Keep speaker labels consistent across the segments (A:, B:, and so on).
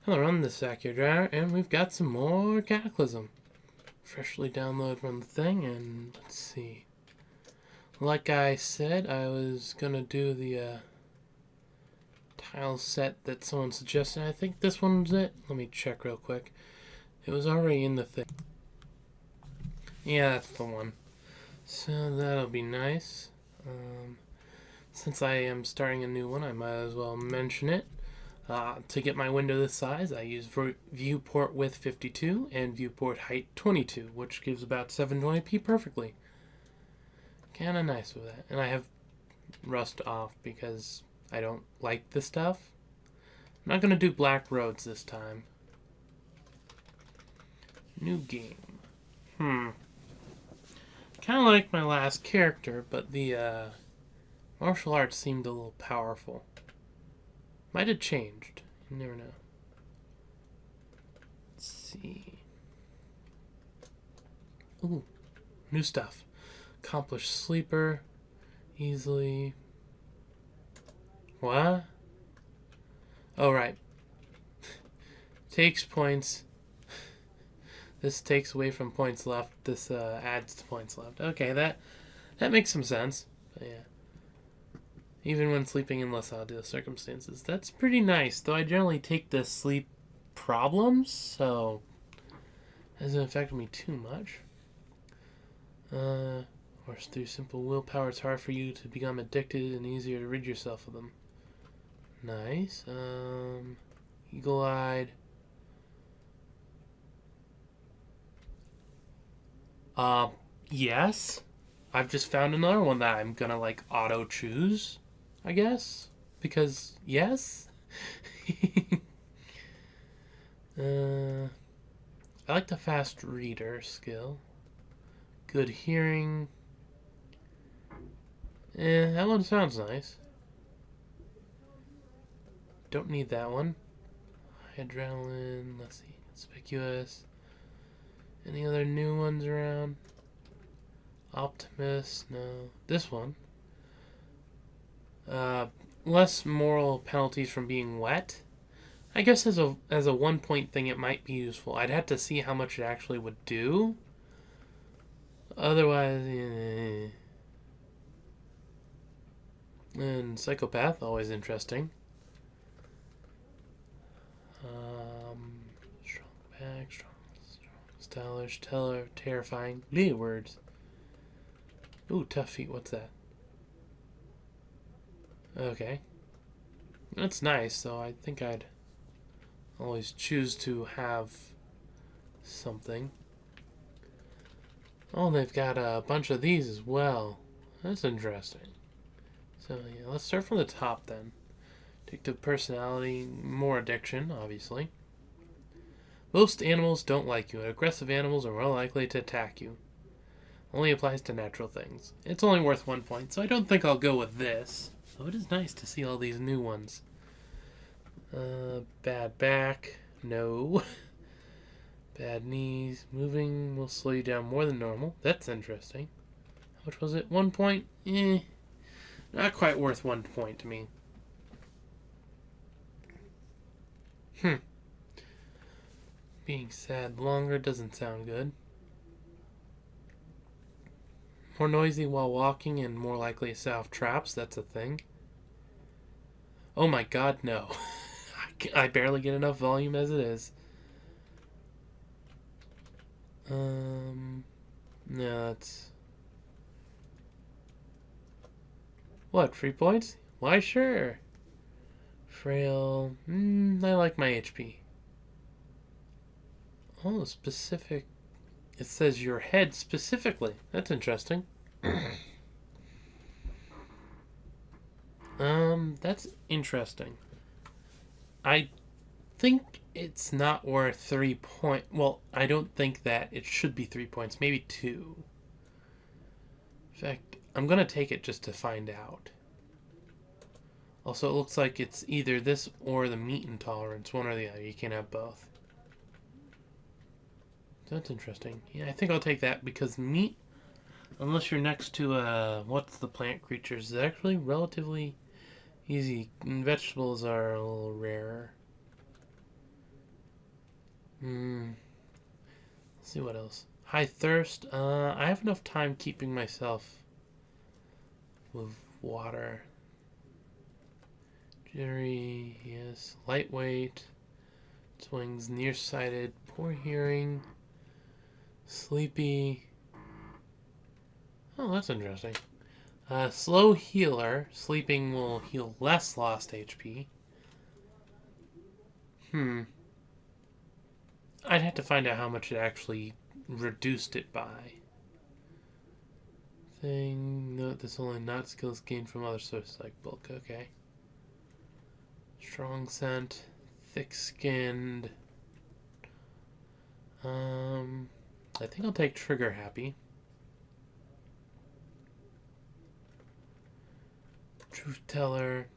A: Hello, everyone, this is Akhier, and we've got some more Cataclysm. Freshly downloaded from the thing, and let's see. Like I said, I was gonna do the tile set that someone suggested. I think this one's it. Let me check real quick. It was already in the thing. Yeah, that's the one. So that'll be nice. Since I am starting a new one, I might as well mention it. To get my window this size, I use viewport width 52 and viewport height 22, which gives about 720p perfectly. Kinda nice with that. And I have rust off because I don't like the stuff. I'm not gonna do black roads this time. New game. Kinda like my last character, but the martial arts seemed a little powerful. Might have changed. You never know. Let's see. Ooh, new stuff. Accomplished sleeper. Easily. What? Oh, right. Takes points. This takes away from points left. This adds to points left. Okay, that makes some sense. But yeah. Even when sleeping in less ideal circumstances. That's pretty nice, though I generally take the sleep problems, so it hasn't affected me too much. Or through simple willpower, it's hard for you to become addicted and easier to rid yourself of them. Nice. Eagle-eyed. Yes. I've just found another one that I'm gonna, like, auto-choose, I guess. Because, yes. I like the fast reader skill. Good hearing. That one sounds nice. Don't need that one. Adrenaline, let's see. Conspicuous. Any other new ones around? Optimist, no. This one. Less moral penalties from being wet. I guess as a 1 point thing it might be useful. I'd have to see how much it actually would do. Otherwise, And psychopath, always interesting. Strong back, stylish, terrifying. Bleh, words. Ooh, tough feet, what's that? Okay. That's nice, so I think I'd always choose to have something. Oh, they've got a bunch of these as well. That's interesting. So, yeah, let's start from the top then. Addictive personality, more addiction, obviously. Most animals don't like you, and aggressive animals are more likely to attack you. Only applies to natural things. It's only worth 1 point, so I don't think I'll go with this. So it is nice to see all these new ones. Bad back. No. Bad knees. Moving will slow you down more than normal. That's interesting. How much was it? 1 point? Not quite worth 1 point to me. Being sad longer doesn't sound good. More noisy while walking and more likely to set off traps. That's a thing. Oh my god, no. I barely get enough volume as it is. No, that's... What, 3 points? Why, sure. Frail. I like my HP. Oh, specific. It says your head specifically. That's interesting. That's interesting. I think it's not worth 3 points. Well, I don't think that it should be 3 points. Maybe 2. In fact, I'm gonna take it just to find out. Also, it looks like it's either this or the meat intolerance. One or the other. You can't have both. That's interesting. Yeah, I think I'll take that because meat, unless you're next to, what's the plant creatures, is actually relatively easy. And vegetables are a little rarer. Let's see what else. High thirst. I have enough time keeping myself with water. Jittery, yes. Lightweight. Swings nearsighted. Poor hearing. Sleepy. Oh, that's interesting. Slow healer. Sleeping will heal less lost HP. I'd have to find out how much it actually reduced it by. Note this only not skills gained from other sources like bulk. Okay. Strong scent. Thick skinned. I think I'll take trigger happy. Truth teller.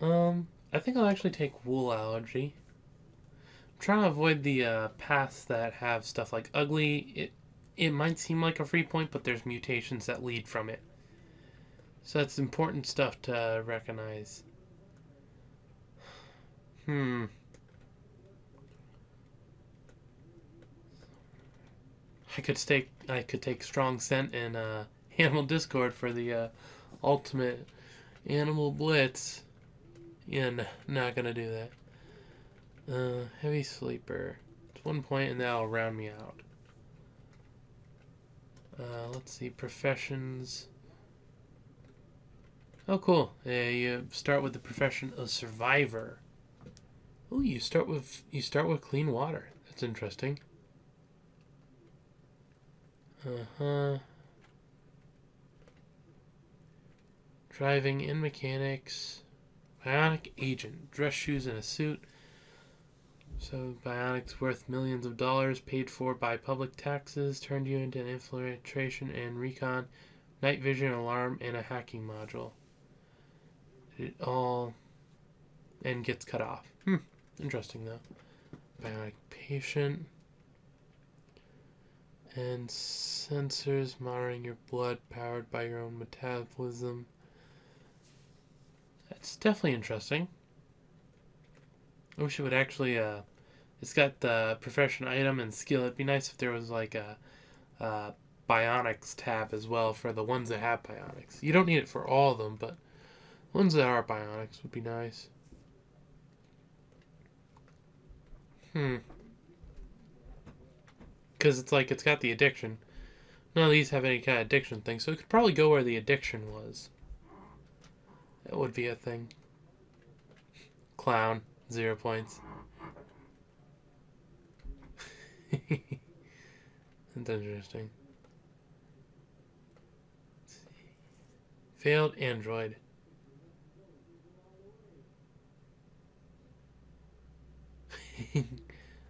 A: I think I'll actually take wool allergy. I'm trying to avoid the paths that have stuff like ugly. It might seem like a free point, but there's mutations that lead from it. So that's important stuff to recognize. I could take strong scent and animal discord for the ultimate animal blitz. Yeah, not gonna do that. Heavy sleeper. It's 1 point and that'll round me out. Let's see, professions. Oh, cool. You start with the profession of survivor. Oh, you start with clean water. That's interesting. Driving and mechanics. Bionic agent. Dress shoes and a suit. So bionics worth millions of dollars, paid for by public taxes, turned you into an infiltration and recon, night vision alarm, and a hacking module. It all and gets cut off. Interesting though. Bionic patient. And sensors monitoring your blood powered by your own metabolism. That's definitely interesting. I wish it would actually, it's got the profession item and skill. It'd be nice if there was like a bionics tab as well for the ones that have bionics. You don't need it for all of them, but ones that are bionics would be nice. Because it's like it's got the addiction. None of these have any kind of addiction thing, so it could probably go where the addiction was. That would be a thing. Clown, 0 points. That's interesting. Let's see. Failed android.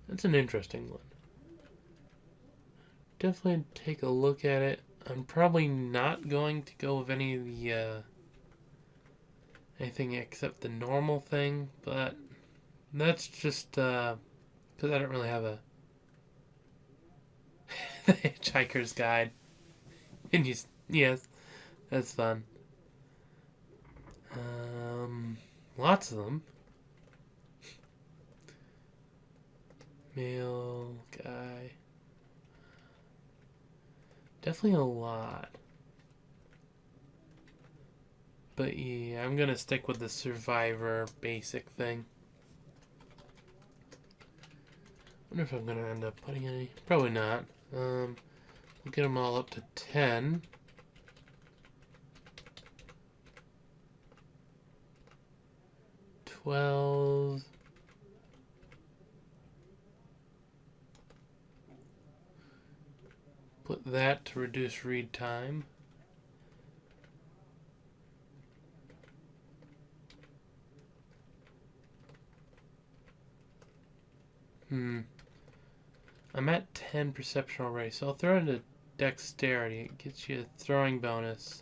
A: That's an interesting one. Definitely take a look at it. I'm probably not going to go with any of the anything except the normal thing, but that's just because I don't really have a the Hitchhiker's Guide. And yes, that's fun. Lots of them. Male guy. Definitely a lot. But yeah, I'm gonna stick with the survivor basic thing. Wonder if I'm gonna end up putting any. Probably not. We'll get them all up to 10. $12. Put that to reduce read time. I'm at 10 perception already, so I'll throw it into dexterity. It gets you a throwing bonus.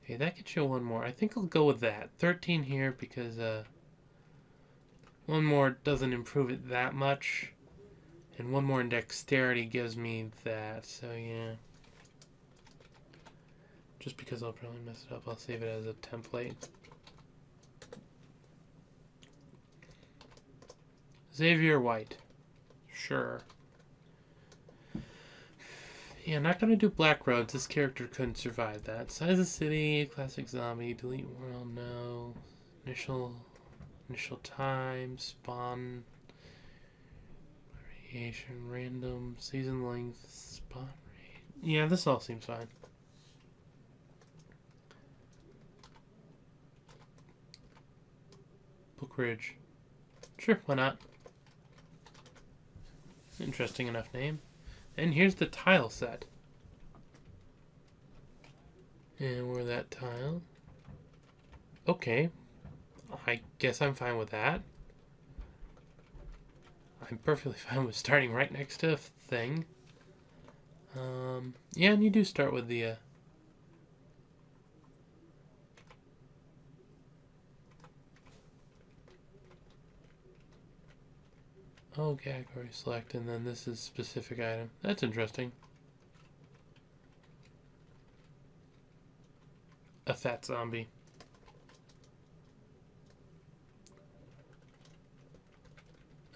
A: Okay, that gets you one more. I think I'll go with that. 13 here because one more doesn't improve it that much. And one more in dexterity gives me that, so yeah. Just because I'll probably mess it up, I'll save it as a template. Xavier White. Sure. Yeah, not gonna do Black Roads. This character couldn't survive that. Size of city, classic zombie, delete world, no. Initial time, spawn, variation, random, season length, spawn rate. Yeah, this all seems fine. Book Ridge. Sure, why not? Interesting enough name. And here's the tile set. And we're that tile. Okay. I guess I'm fine with that. I'm perfectly fine with starting right next to a thing. Yeah, and you do start with the... Oh, category select, and then this is specific item. That's interesting. A fat zombie.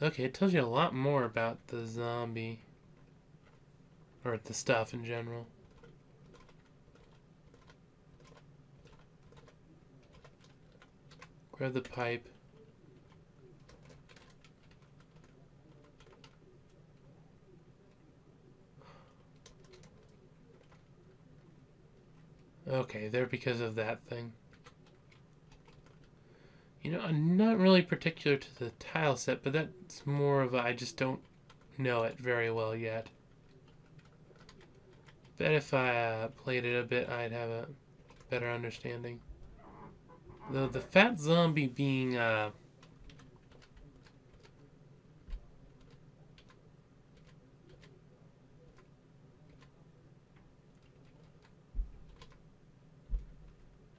A: Okay, it tells you a lot more about the zombie. Or the stuff in general. Grab the pipe. Okay, there because of that thing. You know, I'm not really particular to the tile set, but that's more of a, I just don't know it very well yet. Bet if I played it a bit, I'd have a better understanding. Though the fat zombie being,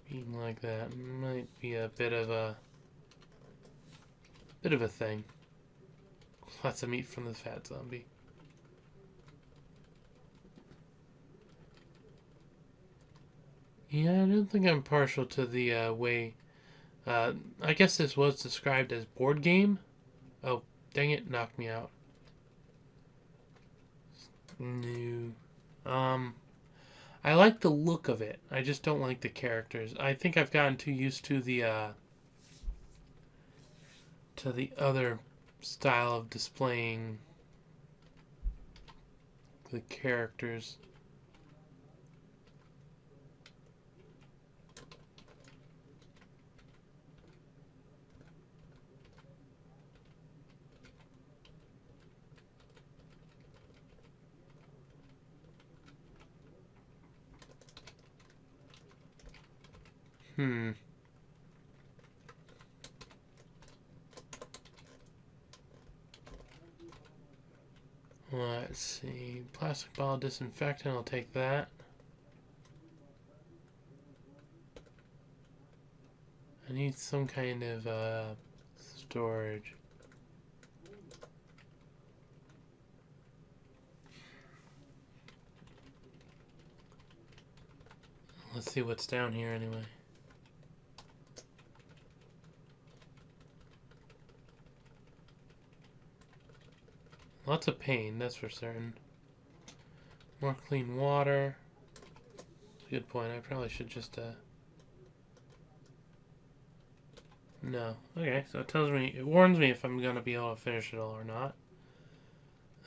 A: being like that might be a bit of a thing. Lots of meat from the fat zombie. Yeah, I don't think I'm partial to the way. I guess this was described as board game. Oh, dang it, knocked me out. No. I like the look of it. I just don't like the characters. I think I've gotten too used to the other style of displaying the characters. Let's see. Plastic bottle disinfectant, I'll take that. I need some kind of storage. Let's see what's down here anyway. Lots of pain, that's for certain. More clean water. Good point. I probably should just no. Okay, so it tells me, it warns me if I'm gonna be able to finish it all or not.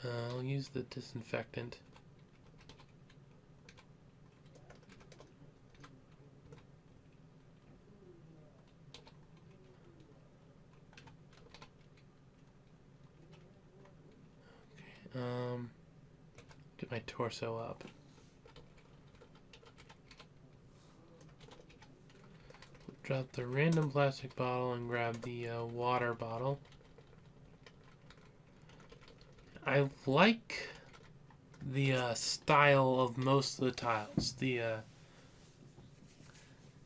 A: I'll use the disinfectant. Get my torso up. Drop the random plastic bottle and grab the water bottle. I like the style of most of the tiles.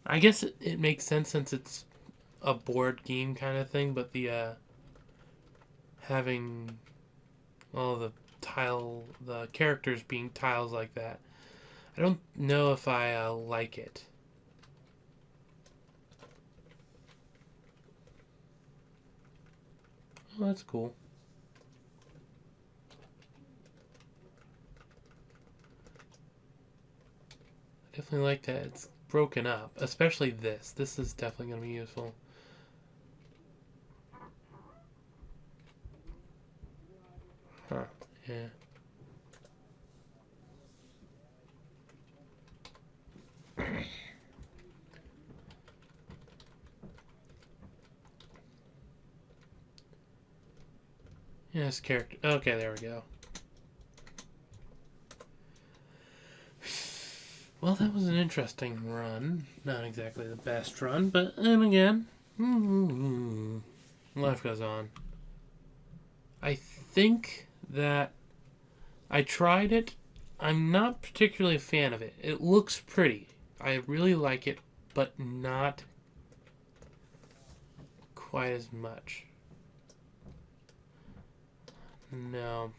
A: I guess it makes sense since it's a board game kind of thing, but the having all the characters being tiles like that, I don't know if I like it. Oh, that's cool. I definitely like that it's broken up, especially this. This is definitely going to be useful. Huh, yeah. Yes, character. Okay, there we go. Well, that was an interesting run. Not exactly the best run, but then again, life goes on. I think that I tried it. I'm not particularly a fan of it. It looks pretty. I really like it, but not quite as much. No.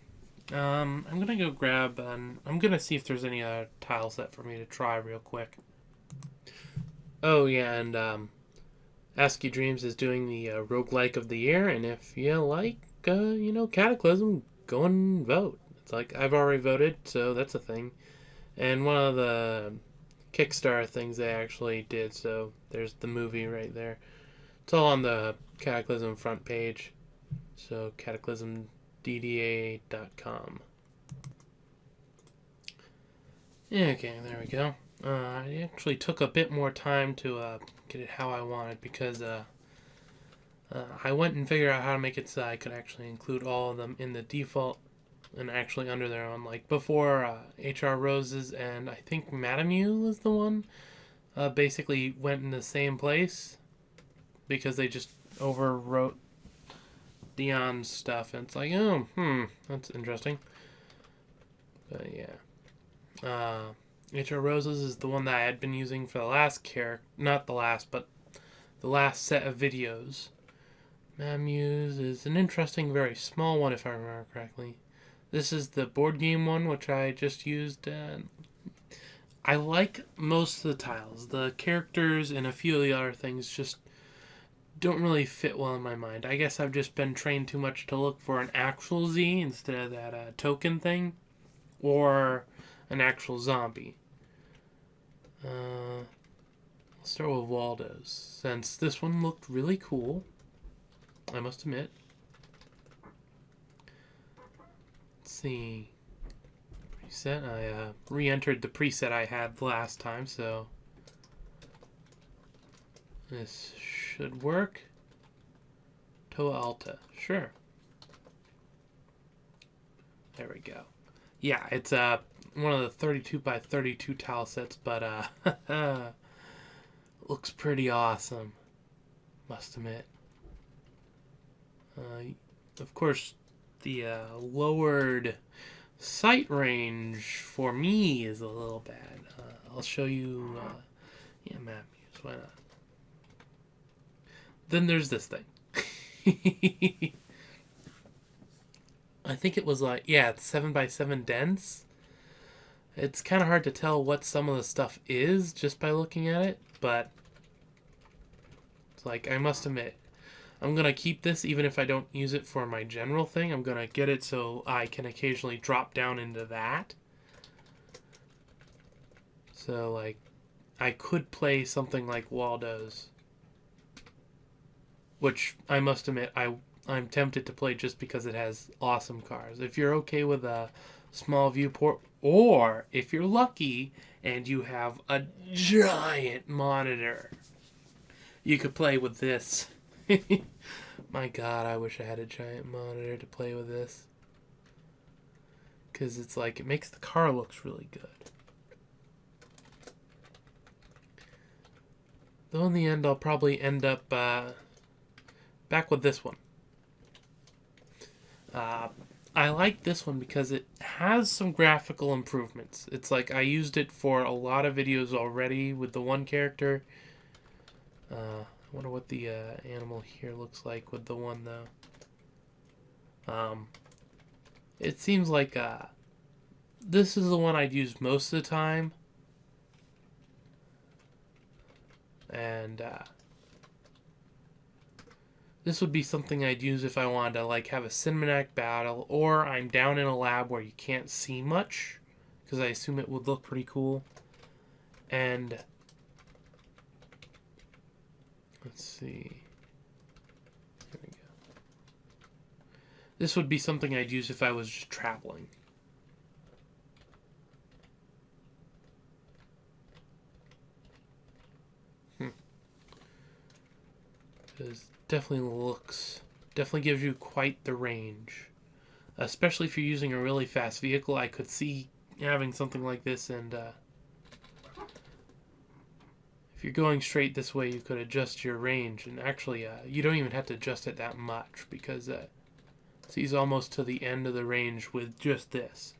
A: I'm gonna go grab, I'm gonna see if there's any other tile set for me to try real quick. Oh yeah, and ASCII Dreams is doing the roguelike of the year, and if you like, Cataclysm, go and vote. It's like, I've already voted, so that's a thing. And one of the Kickstarter things they actually did, so there's the movie right there. It's all on the Cataclysm front page, so cataclysmdda.com. Okay, there we go. I actually took a bit more time to get it how I wanted because I went and figured out how to make it so I could actually include all of them in the default and actually under their own. Like before, HR Roses and I think Madamu was the one, basically went in the same place because they just overwrote Dion's stuff. And it's like, that's interesting. But yeah. HR Roses is the one that I had been using for the last not the last, but the last set of videos. Mamuse is an interesting, very small one if I remember correctly. This is the board game one, which I just used. I like most of the tiles. The characters and a few of the other things just don't really fit well in my mind. I guess I've just been trained too much to look for an actual Z instead of that token thing. Or an actual zombie. I'll start with Waldo's, since this one looked really cool, I must admit. Let's see. Preset. I re-entered the preset I had last time, so this should work. Toa Alta. Sure. There we go. Yeah, it's one of the 32 by 32 tile sets, but looks pretty awesome, must admit. Of course, the lowered sight range for me is a little bad. I'll show you. Yeah, map use. Why not? Then there's this thing. I think it was like, yeah, it's 7x7 dense. It's kind of hard to tell what some of the stuff is just by looking at it, but it's like, I must admit, I'm going to keep this even if I don't use it for my general thing. I'm going to get it so I can occasionally drop down into that. So, like, I could play something like Waldo's, which I must admit I'm tempted to play just because it has awesome cars. If you're okay with a small viewport, or if you're lucky and you have a giant monitor, you could play with this. My God, I wish I had a giant monitor to play with this. Because it's like, it makes the car looks really good. Though in the end, I'll probably end up back with this one. I like this one because it has some graphical improvements. It's like I used it for a lot of videos already with the one character. I wonder what the animal here looks like with the one though. It seems like this is the one I'd use most of the time. and this would be something I'd use if I wanted to like have a cinematic battle, or I'm down in a lab where you can't see much, because I assume it would look pretty cool. And let's see. There we go. This would be something I'd use if I was just traveling. Because definitely gives you quite the range. Especially if you're using a really fast vehicle, I could see having something like this, and if you're going straight this way, you could adjust your range, and actually, you don't even have to adjust it that much, because he's almost to the end of the range with just this.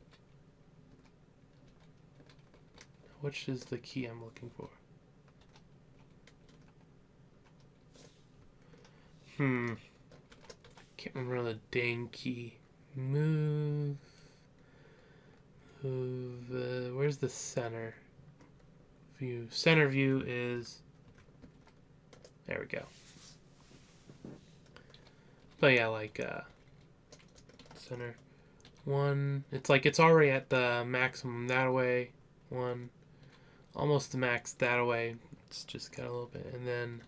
A: Which is the key I'm looking for? Can't remember the dang key. Move. Where's the center view? Center view is... There we go. But yeah, like, center. 1. It's like it's already at the maximum that way. 1. Almost the max that way. It's just got a little bit. And then...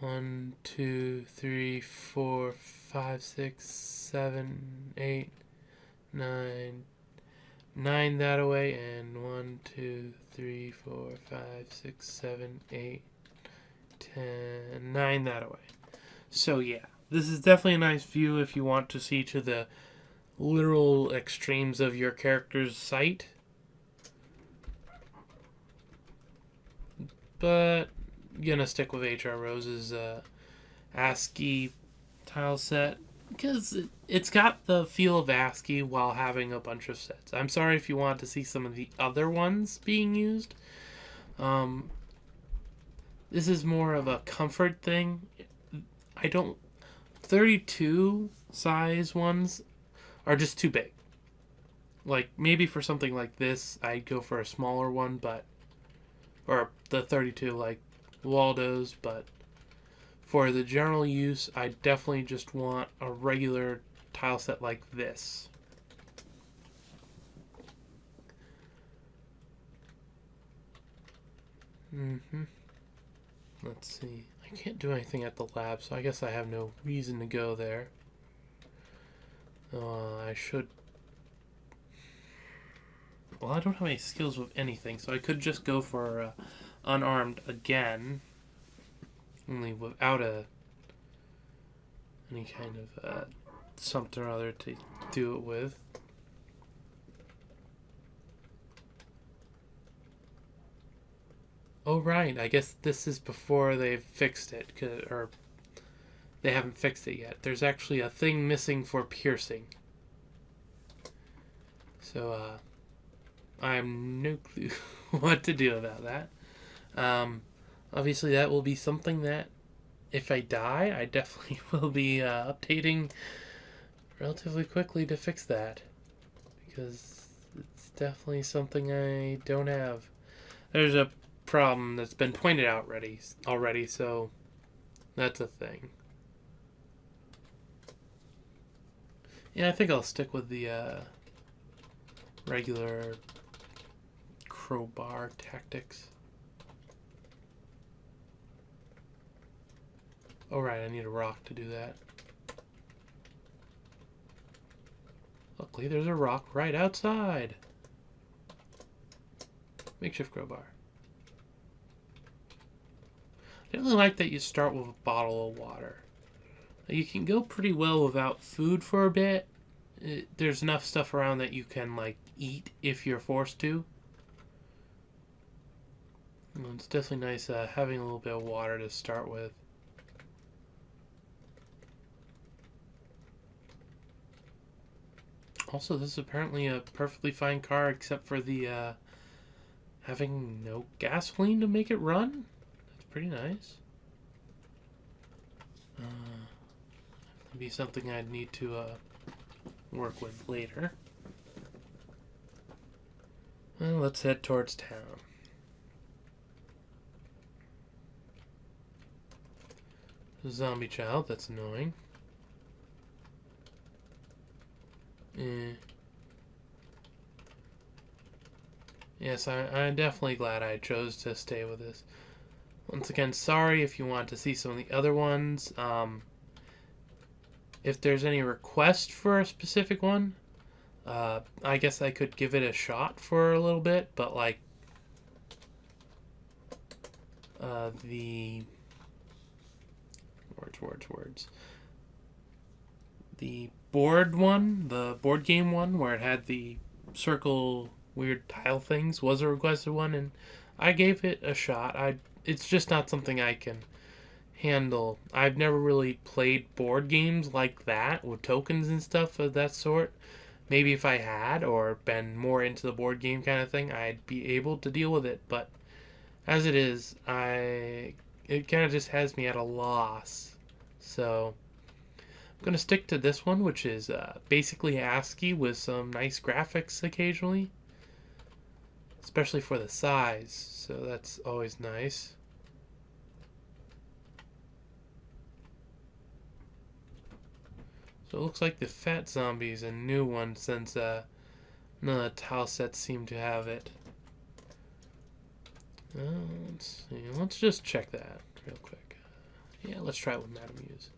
A: 1, 2, 3, 4, 5, 6, 7, 8, 9. 9 that away, and 1, 2, 3, 4, 5, 6, 7, 8, 10, 9 that away. So yeah, this is definitely a nice view if you want to see to the literal extremes of your character's sight. But gonna stick with H.R. Rose's ASCII tile set because it's got the feel of ASCII while having a bunch of sets. I'm sorry if you want to see some of the other ones being used. This is more of a comfort thing. 32 size ones are just too big. Like, maybe for something like this, I'd go for a smaller one, or the 32 like Waldo's, but for the general use, I definitely just want a regular tile set like this. Let's see. I can't do anything at the lab, so I guess I have no reason to go there. I should... Well, I don't have any skills with anything, so I could just go for unarmed again. Only without any kind of something or other to do it with. Oh right, I guess this is before they've fixed it, or they haven't fixed it yet. There's actually a thing missing for piercing. So I have no clue what to do about that. Obviously that will be something that, if I die, I definitely will be updating relatively quickly to fix that. Because it's definitely something I don't have. There's a problem that's been pointed out already, so that's a thing. Yeah, I think I'll stick with the regular crowbar tactics. Oh right, I need a rock to do that. Luckily there's a rock right outside. Makeshift crowbar. I really like that you start with a bottle of water. You can go pretty well without food for a bit. There's enough stuff around that you can like eat if you're forced to. It's definitely nice having a little bit of water to start with. Also, this is apparently a perfectly fine car except for the having no gasoline to make it run. That's pretty nice. Maybe something I'd need to work with later. Well, let's head towards town. zombie child. That's annoying. Yes, I'm definitely glad I chose to stay with this. Once again, sorry if you want to see some of the other ones. If there's any request for a specific one, I guess I could give it a shot for a little bit, but like the words. The board one, the board game one, where it had the circle weird tile things, was a requested one, and I gave it a shot. It's just not something I can handle. I've never really played board games like that with tokens and stuff of that sort. Maybe if I had or been more into the board game kind of thing, I'd be able to deal with it. But as it is, it kind of just has me at a loss. So I'm going to stick to this one, which is basically ASCII with some nice graphics occasionally, especially for the size. So that's always nice. So it looks like the fat zombie is a new one since none of the Tilesets seem to have it. Let's see. Let's just check that real quick. Yeah, let's try it with Madam Muse.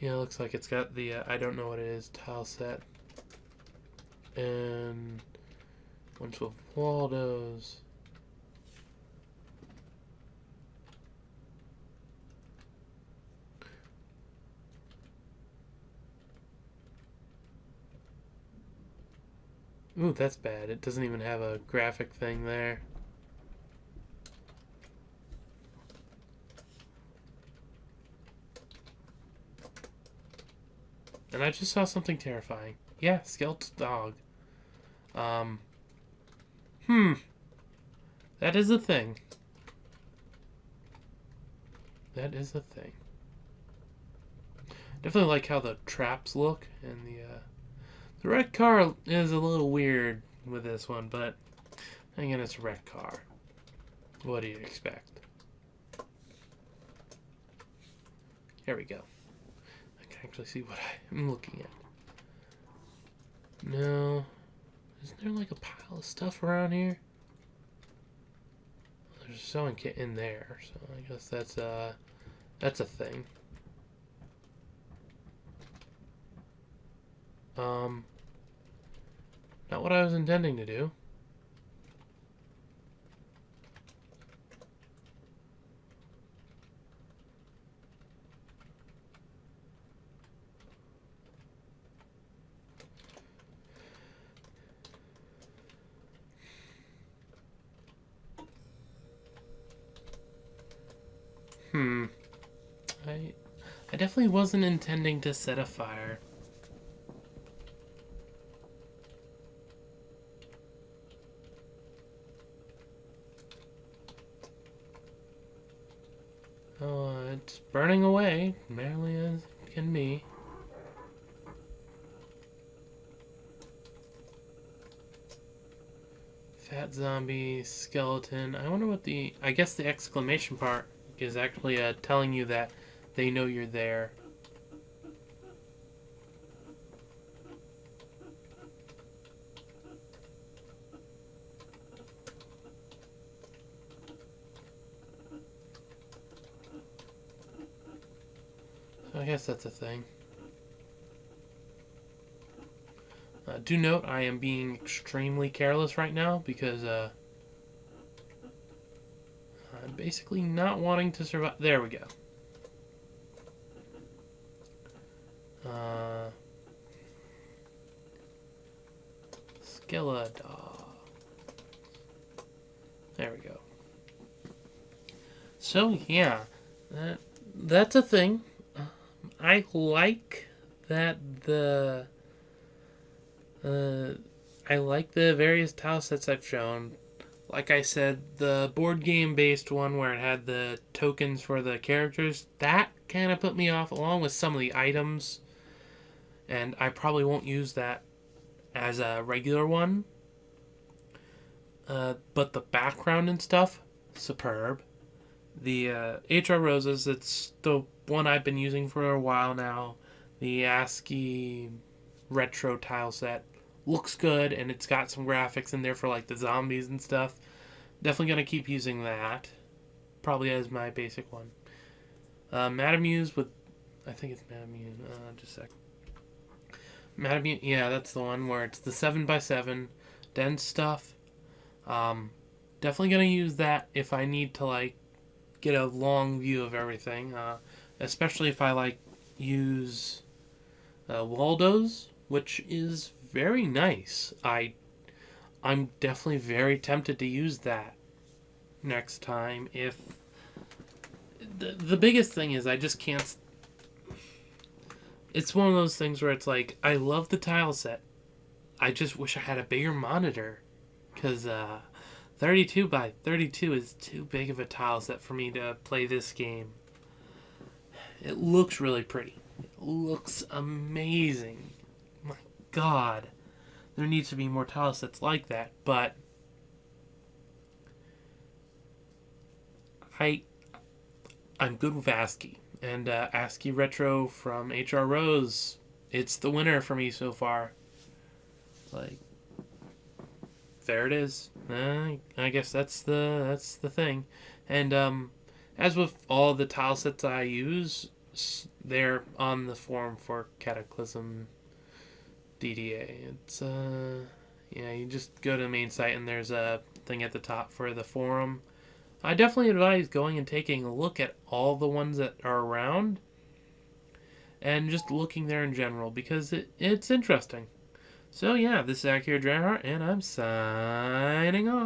A: Yeah, it looks like it's got the I don't know what it is tileset and a bunch of Waldos. Ooh, that's bad. It doesn't even have a graphic thing there. And I just saw something terrifying. Yeah, skeletal dog. That is a thing. That is a thing. Definitely like how the traps look, and the red car is a little weird with this one, but again, it's a red car. What do you expect? Here we go. I can actually see what I'm looking at. No. Isn't there like a pile of stuff around here? There's a sewing kit in there, so I guess that's a thing. Not what I was intending to do. I definitely wasn't intending to set a fire. Oh, it's burning away, merrily as can be. Fat zombie, skeleton. I wonder what I guess the exclamation part is actually telling you that they know you're there. So I guess that's a thing. Do note I am being extremely careless right now because I'm basically not wanting to survive. There we go. Skeleton. There we go. So yeah, that's a thing. I like that I like the various tile sets I've shown. Like I said, the board game based one where it had the tokens for the characters, that kind of put me off along with some of the items. And I probably won't use that as a regular one. But the background and stuff, superb. the HR Roses. It's the one I've been using for a while now. The ASCII retro tile set looks good, and it's got some graphics in there for like the zombies and stuff. Definitely gonna keep using that. Probably as my basic one. Madamuse with, I think it's Madamuse. Just a sec. Madamuse, yeah, that's the one where it's the 7x7 dense stuff. Definitely gonna use that if I need to like get a long view of everything. Especially if I like use Waldo's, which is very nice. I'm definitely very tempted to use that next time. If the biggest thing is I just can't. It's one of those things where it's like I love the tile set. I just wish I had a bigger monitor, because 32 by 32 is too big of a tile set for me to play this game. It looks really pretty. It looks amazing. My God, there needs to be more tile sets like that. But I'm good with ASCII, and ASCII Retro from HR Rose. It's the winner for me so far. Like, there it is. I guess that's the thing. And as with all the tile sets I use, they're on the forum for Cataclysm DDA. It's yeah, you just go to the main site and there's a thing at the top for the forum. I definitely advise going and taking a look at all the ones that are around and just looking there in general, because it's interesting. So yeah, this is Akhier Dragonheart, and I'm signing off.